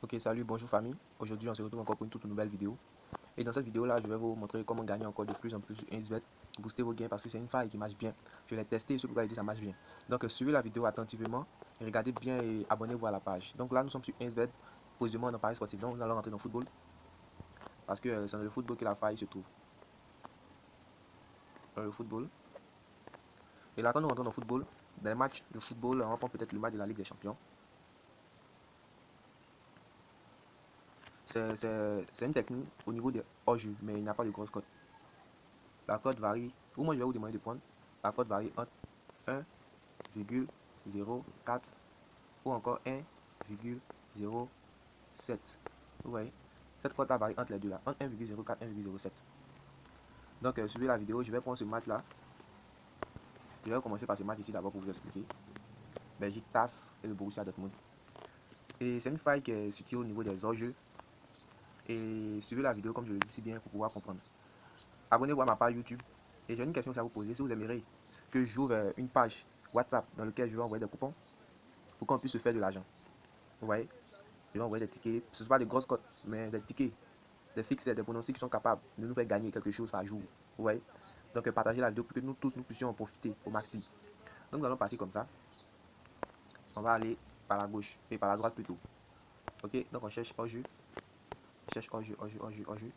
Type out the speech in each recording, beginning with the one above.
Ok, salut, bonjour famille. Aujourd'hui, on se retrouve encore pour une toute nouvelle vidéo. Et dans cette vidéo-là, je vais vous montrer comment gagner encore de plus en plus sur 1xBet. Booster vos gains parce que c'est une faille qui marche bien. Je l'ai testé et c'est pourquoi je dis que ça marche bien. Donc, suivez la vidéo attentivement, regardez bien et abonnez-vous à la page. Donc là, nous sommes sur 1xBet, positionnement en Paris sportif. Donc, nous allons rentrer dans le football parce que c'est dans le football que la faille se trouve. Dans le football. Et là, quand nous rentrons dans le football, dans les matchs de football, on prend peut-être le match de la Ligue des Champions. C'est une technique au niveau des hors-jeu, mais il n'y a pas de grosse cote. La cote varie, ou moi je vais vous demander de prendre, la cote varie entre 1,04 ou encore 1,07. Vous voyez, cette cote là varie entre les deux là, entre 1,04 et 1,07. Donc suivez la vidéo, je vais prendre ce match là. Je vais commencer par ce match ici d'abord pour vous expliquer. Belgique TAS et le Borussia Dortmund. Et c'est une faille qui est située au niveau des hors-jeux. Et suivez la vidéo comme je le dis si bien pour pouvoir comprendre. Abonnez-vous à ma page YouTube. Et j'ai une question à vous poser. Si vous aimeriez que j'ouvre une page WhatsApp dans laquelle je vais envoyer des coupons pour qu'on puisse se faire de l'argent. Vous voyez, je vais envoyer des tickets. Ce ne sont pas des grosses cotes, mais des tickets, des fixes, des pronostics qui sont capables de nous faire gagner quelque chose par jour. Vous voyez. Donc partagez la vidéo pour que nous tous nous puissions en profiter au maxi. Donc nous allons partir comme ça. On va aller par la gauche et par la droite plutôt. Ok, donc on cherche hors-jeu. Cherche hors-jeu, hors-jeu, hors-jeu, hors-jeu.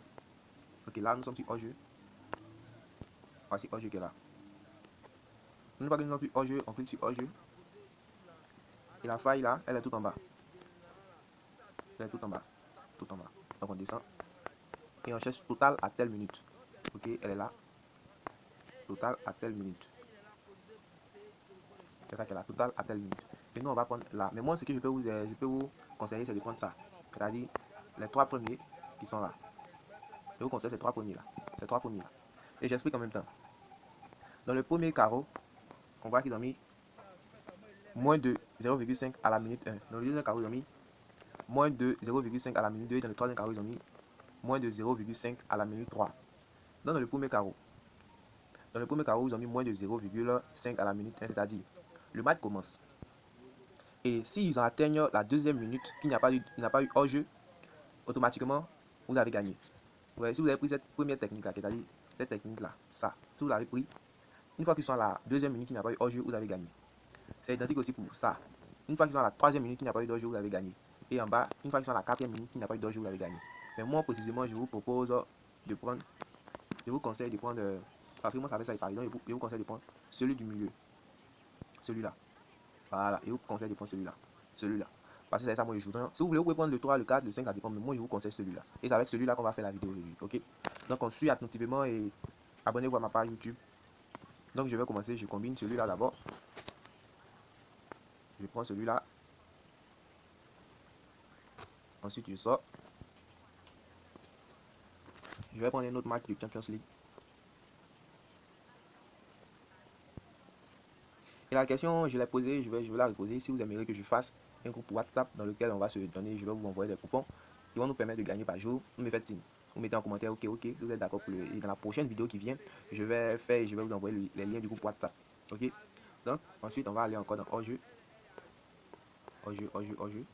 Ok, là nous sommes sur hors-jeu. Voici hors-jeu qui est là. Une fois que nous sommes sur hors-jeu, on clique sur hors-jeu. Et la faille là, elle est tout en bas. Elle est tout en bas. Tout en bas. Donc on descend. Et on cherche total à telle minute. Ok, elle est là. Total à telle minute. C'est ça qu'elle a, total à telle minute. Et nous on va prendre là. Mais moi ce que je peux vous conseiller c'est de prendre ça. C'est-à-dire les trois premiers qui sont là. Je vous conseille ces trois premiers là. Ces trois premiers là. Et j'explique en même temps. Dans le premier carreau, on voit qu'ils ont mis moins de 0,5 à la minute 1. Dans le deuxième carreau, ils ont mis moins de 0,5 à la minute 2. Et dans le troisième carreau, ils ont mis moins de 0,5 à la minute 3. Donc dans le premier carreau, ils ont mis moins de 0,5 à la minute 1, c'est-à-dire le match commence. Et s'ils atteignent la deuxième minute, qu'il n'y a pas eu hors-jeu, automatiquement, vous avez gagné. Ouais, si vous avez pris cette première technique-là, c'est-à-dire cette technique-là, ça, si vous l'avez pris, une fois qu'ils sont à la deuxième minute, qu'il n'y a pas eu hors-jeu, vous avez gagné. C'est identique aussi pour ça. Une fois qu'ils sont à la troisième minute, qu'il n'y a pas eu d'hors-jeu, vous avez gagné. Et en bas, une fois qu'ils sont à la quatrième minute, qu'il n'y a pas eu d'hors-jeu, vous avez gagné. Mais moi, précisément, je vous propose de prendre, je vous conseille de prendre, parce que moi, ça fait ça et pareil, donc je vous conseille de prendre celui du milieu. Celui-là. Voilà, je vous conseille de prendre celui-là. Celui-là. Parce que c'est ça, moi, je joue. Donc, si vous voulez, vous pouvez prendre le 3, le 4, le 5, ça dépend. Mais moi, je vous conseille celui-là. Et c'est avec celui-là qu'on va faire la vidéo aujourd'hui. Ok? Donc, on suit attentivement et abonnez-vous à ma page YouTube. Donc, je vais commencer. Je combine celui-là d'abord. Je prends celui-là. Ensuite, je sors. Je vais prendre un autre match de Champions League. Et la question, je l'ai posée, je vais la reposer. Si vous aimeriez que je fasse un groupe WhatsApp dans lequel on va se donner, je vais vous envoyer des coupons qui vont nous permettre de gagner par jour. Vous me faites signe. Vous mettez en commentaire, ok, si vous êtes d'accord pour le. Et dans la prochaine vidéo qui vient, je vais vous envoyer les liens du groupe WhatsApp. Ok? Donc, ensuite, on va aller encore dans hors-jeu. Hors-jeu, hors-jeu, hors-jeu.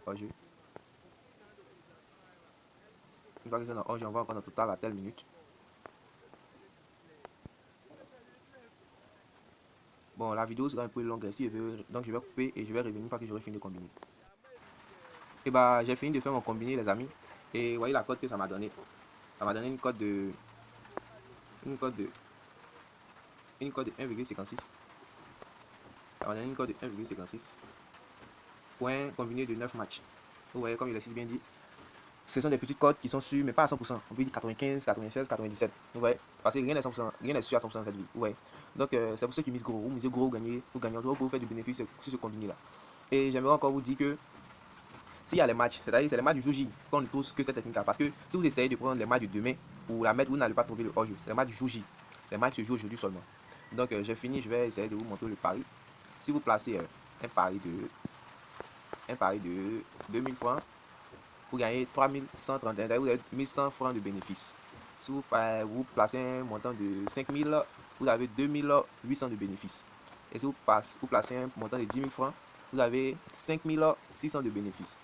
Hors-jeu. Une fois que c'est dans hors-jeu, on va encore dans total à telle minute. Bon, la vidéo sera un peu longue ici, donc je vais couper et je vais revenir une fois que j'aurai fini de combiner. Et bah, j'ai fini de faire mon combiné, les amis. Et voyez la cote que ça m'a donné. Ça m'a donné une cote de 1,56. Ça m'a donné une cote de 1,56. Point combiné de 9 matchs. Vous voyez, comme il a si bien dit, ce sont des petites cotes qui sont sûres, mais pas à 100%. On peut dire 95, 96, 97. Vous voyez, parce que rien n'est 100%, rien n'est sûr à 100% dans cette vie. Vous voyez. Donc, c'est pour ceux qui misent gros. Vous misez gros, vous gagnez, vous faire du bénéfice sur ce combiné-là. Et j'aimerais encore vous dire que s'il y a les matchs, c'est-à-dire c'est les matchs du jour J qu'on ne trouve que cette technique-là. Parce que si vous essayez de prendre les matchs de demain pour la mettre, vous n'allez pas trouver le hors-jeu. C'est les matchs du jour J. Les matchs se jouent aujourd'hui seulement. Donc j'ai fini, je vais essayer de vous montrer le pari. Si vous placez un pari de 2000 francs, vous gagnez 3131, vous avez 1100 francs de bénéfice. Si vous placez un montant de 5000, vous avez 2800 de bénéfice. Et si vous placez un montant de 10 000 francs, vous avez 5600 de bénéfice.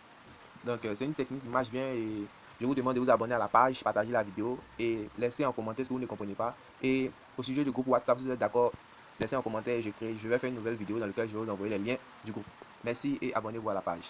Donc, c'est une technique qui marche bien et je vous demande de vous abonner à la page, partager la vidéo et laisser en commentaire ce que vous ne comprenez pas. Et au sujet du groupe WhatsApp, si vous êtes d'accord, laissez en commentaire et je vais faire une nouvelle vidéo dans laquelle je vais vous envoyer les liens du groupe. Merci et abonnez-vous à la page.